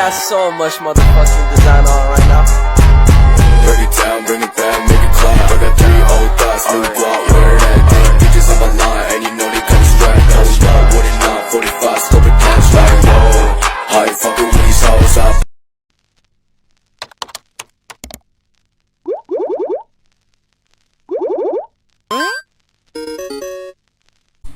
got so much motherfucking design on right now. Break it down, bring it back, make it clap. I got 3 old thoughts, new guap, where that thing. Bitches on my line, and you know they come strapped. Hold up, what it not, 45, scope it cash like, whoa. How you fucking with these hoes up?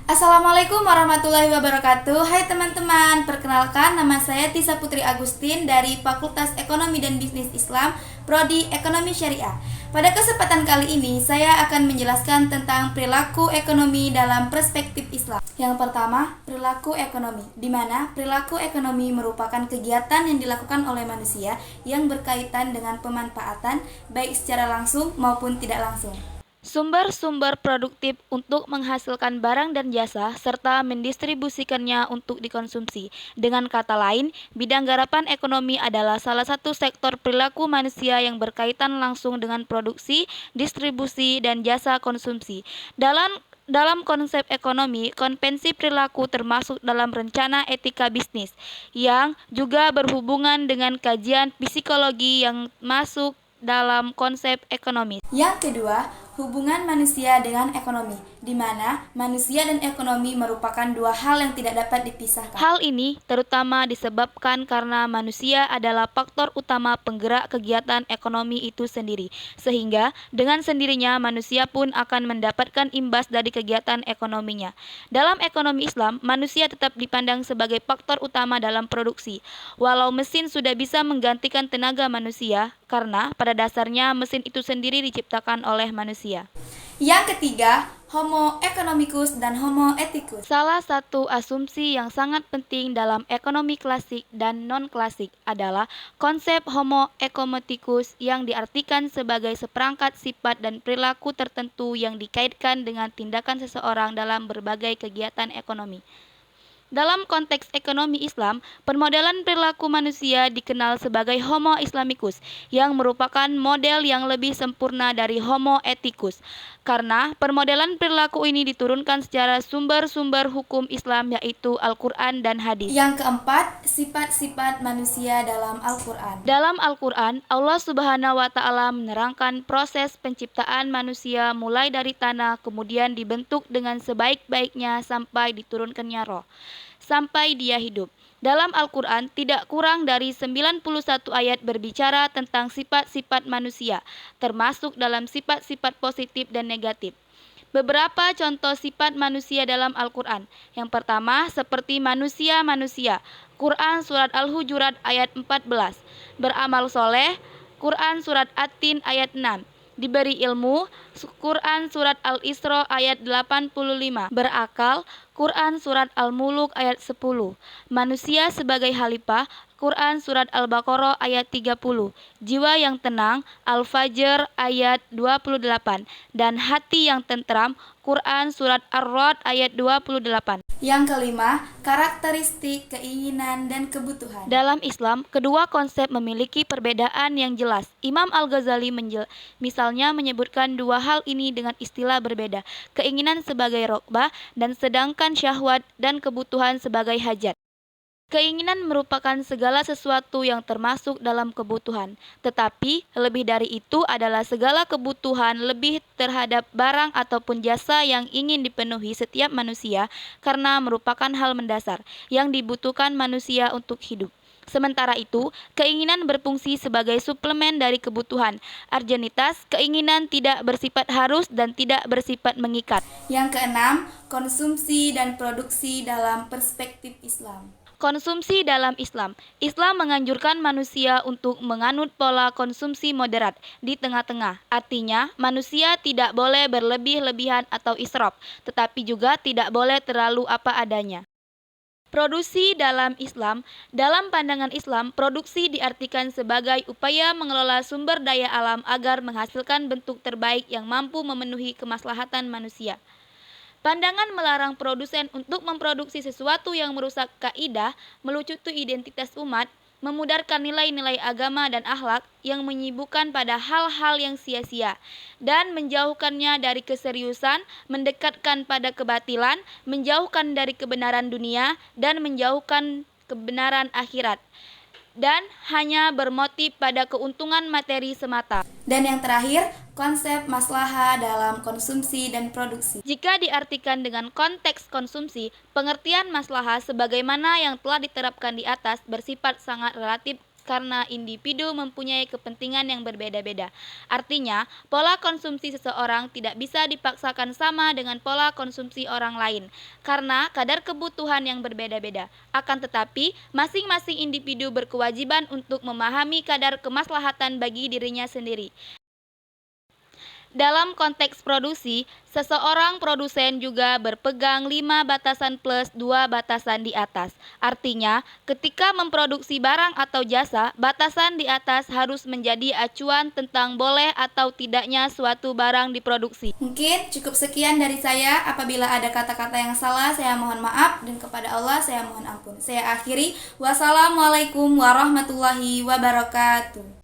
Assalamualaikum warahmatullahi wabarakatuh. Hai teman-teman, perkenalkan nama saya Tisa Putri Agustin dari Fakultas Ekonomi dan Bisnis Islam, Prodi Ekonomi Syariah. Pada kesempatan kali ini saya akan menjelaskan tentang perilaku ekonomi dalam perspektif Islam. Yang pertama, perilaku ekonomi, di mana perilaku ekonomi merupakan kegiatan yang dilakukan oleh manusia yang berkaitan dengan pemanfaatan baik secara langsung maupun tidak langsung. Sumber-sumber produktif untuk menghasilkan barang dan jasa serta mendistribusikannya untuk dikonsumsi. Dengan kata lain, bidang garapan ekonomi adalah salah satu sektor perilaku manusia yang berkaitan langsung dengan produksi, distribusi, dan jasa konsumsi. Dalam konsep ekonomi, konvensi perilaku termasuk dalam rencana etika bisnis, yang juga berhubungan dengan kajian psikologi yang masuk dalam konsep ekonomi. Yang kedua, hubungan manusia dengan ekonomi, di mana manusia dan ekonomi merupakan dua hal yang tidak dapat dipisahkan. Hal ini terutama disebabkan karena manusia adalah faktor utama penggerak kegiatan ekonomi itu sendiri, sehingga dengan sendirinya manusia pun akan mendapatkan imbas dari kegiatan ekonominya. Dalam ekonomi Islam, manusia tetap dipandang sebagai faktor utama dalam produksi, walau mesin sudah bisa menggantikan tenaga manusia, karena pada dasarnya mesin itu sendiri diciptakan oleh manusia. Yang ketiga, Homo economicus dan Homo ethicus. Salah satu asumsi yang sangat penting dalam ekonomi klasik dan non-klasik adalah konsep Homo economicus yang diartikan sebagai seperangkat sifat dan perilaku tertentu yang dikaitkan dengan tindakan seseorang dalam berbagai kegiatan ekonomi. Dalam konteks ekonomi Islam, permodalan perilaku manusia dikenal sebagai Homo Islamicus, yang merupakan model yang lebih sempurna dari Homo Ethicus, karena permodalan perilaku ini diturunkan secara sumber-sumber hukum Islam, yaitu Al-Quran dan Hadis. Yang keempat, sifat-sifat manusia dalam Al-Quran. Dalam Al-Quran, Allah Subhanahu wa Ta'ala menerangkan proses penciptaan manusia mulai dari tanah, kemudian dibentuk dengan sebaik-baiknya sampai diturunkannya roh, sampai dia hidup. Dalam Al-Quran, tidak kurang dari 91 ayat berbicara tentang sifat-sifat manusia, termasuk dalam sifat-sifat positif dan negatif. Beberapa contoh sifat manusia dalam Al-Quran. Yang pertama, seperti manusia-manusia. Quran Surat Al-Hujurat ayat 14. Beramal soleh. Quran Surat At-Tin ayat 6. Diberi ilmu, Quran Surat Al-Isra ayat 85. Berakal, Quran Surat Al-Muluk ayat 10. Manusia sebagai khalifah, Quran Surat Al-Baqarah ayat 30. Jiwa yang tenang, Al-Fajr ayat 28. Dan hati yang tentram, Quran Surat Ar-Ra'd ayat 28. Yang kelima, karakteristik, keinginan, dan kebutuhan. Dalam Islam, kedua konsep memiliki perbedaan yang jelas. Imam Al-Ghazali misalnya menyebutkan dua hal ini dengan istilah berbeda, keinginan sebagai rokbah, dan sedangkan syahwat dan kebutuhan sebagai hajat. Keinginan merupakan segala sesuatu yang termasuk dalam kebutuhan, tetapi lebih dari itu adalah segala kebutuhan lebih terhadap barang ataupun jasa yang ingin dipenuhi setiap manusia karena merupakan hal mendasar yang dibutuhkan manusia untuk hidup. Sementara itu, keinginan berfungsi sebagai suplemen dari kebutuhan. Arjenitas, keinginan tidak bersifat harus dan tidak bersifat mengikat. Yang keenam, konsumsi dan produksi dalam perspektif Islam. Konsumsi dalam Islam. Islam menganjurkan manusia untuk menganut pola konsumsi moderat di tengah-tengah. Artinya, manusia tidak boleh berlebih-lebihan atau israf, tetapi juga tidak boleh terlalu apa adanya. Produksi dalam Islam. Dalam pandangan Islam, produksi diartikan sebagai upaya mengelola sumber daya alam agar menghasilkan bentuk terbaik yang mampu memenuhi kemaslahatan manusia. Pandangan melarang produsen untuk memproduksi sesuatu yang merusak kaidah, melucuti identitas umat, memudarkan nilai-nilai agama dan akhlak yang menyibukkan pada hal-hal yang sia-sia, dan menjauhkannya dari keseriusan, mendekatkan pada kebatilan, menjauhkan dari kebenaran dunia, dan menjauhkan kebenaran akhirat. dan hanya bermotif pada keuntungan materi semata. Dan yang terakhir, konsep maslahah dalam konsumsi dan produksi. Jika diartikan dengan konteks konsumsi, pengertian maslahah sebagaimana yang telah diterapkan di atas bersifat sangat relatif karena individu mempunyai kepentingan yang berbeda-beda. Artinya, pola konsumsi seseorang tidak bisa dipaksakan sama dengan pola konsumsi orang lain, karena kadar kebutuhan yang berbeda-beda. Akan tetapi, masing-masing individu berkewajiban untuk memahami kadar kemaslahatan bagi dirinya sendiri. Dalam konteks produksi, seseorang produsen juga berpegang 5 batasan plus 2 batasan di atas. Artinya, ketika memproduksi barang atau jasa, batasan di atas harus menjadi acuan tentang boleh atau tidaknya suatu barang diproduksi. Mungkin cukup sekian dari saya. Apabila ada kata-kata yang salah, saya mohon maaf, dan kepada Allah saya mohon ampun. Saya akhiri. Wassalamualaikum warahmatullahi wabarakatuh.